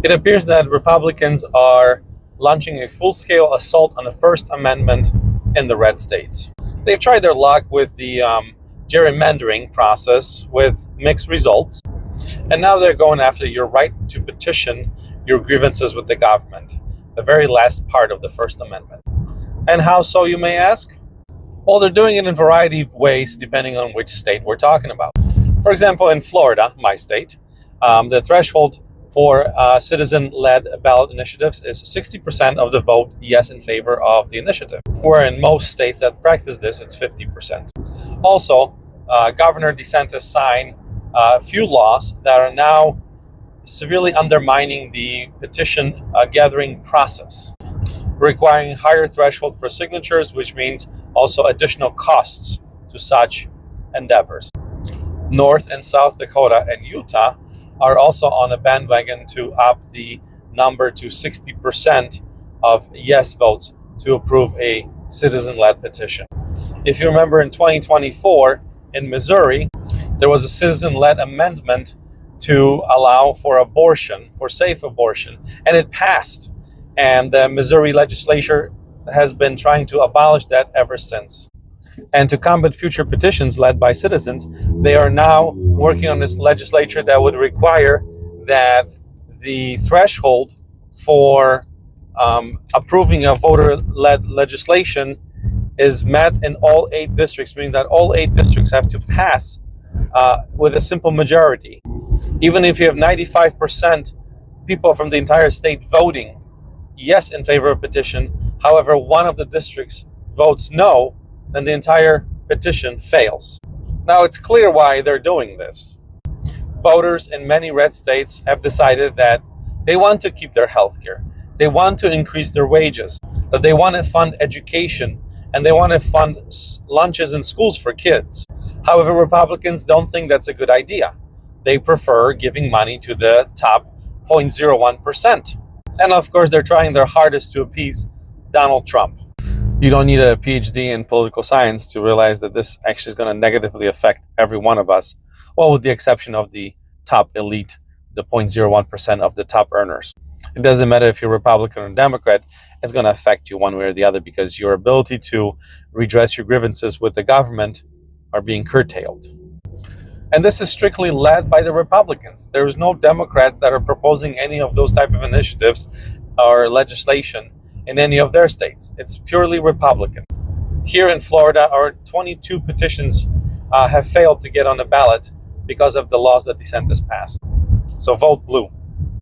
It appears that Republicans are launching a full-scale assault on the First Amendment in the red states. They've tried their luck with the gerrymandering process with mixed results, and now they're going after your right to petition your grievances with the government, the very last part of the First Amendment. And how so, you may ask? Well, they're doing it in a variety of ways depending on which state we're talking about. For example, in Florida, my state, the threshold for citizen-led ballot initiatives is 60% of the vote yes in favor of the initiative, where in most states that practice this, it's 50%. Also, Governor DeSantis signed a few laws that are now severely undermining the petition gathering process, requiring higher threshold for signatures, which means also additional costs to such endeavors. North and South Dakota and Utah are also on a bandwagon to up the number to 60% of yes votes to approve a citizen-led petition. If you remember, in 2024 in Missouri, there was a citizen-led amendment to allow for abortion, for safe abortion, and it passed. And the Missouri legislature has been trying to abolish that ever since. And to combat future petitions led by citizens, they are now working on this legislature that would require that the threshold for approving a voter-led legislation is met in all 8 districts, meaning that all 8 districts have to pass with a simple majority. Even if you have 95% people from the entire state voting yes in favor of a petition, however, one of the districts votes no, then the entire petition fails. Now, it's clear why they're doing this. Voters in many red states have decided that they want to keep their health care, they want to increase their wages, that they want to fund education, and they want to fund lunches in schools for kids. However, Republicans don't think that's a good idea. They prefer giving money to the top 0.01%. And of course, they're trying their hardest to appease Donald Trump. You don't need a PhD in political science to realize that this actually is going to negatively affect every one of us, well, with the exception of the top elite, the 0.01% of the top earners. It doesn't matter if you're Republican or Democrat, it's going to affect you one way or the other because your ability to redress your grievances with the government are being curtailed. And this is strictly led by the Republicans. There is no Democrats that are proposing any of those type of initiatives or legislation in any of their states. It's purely Republican. Here in Florida, our 22 petitions have failed to get on the ballot because of the laws that DeSantis passed. So vote blue.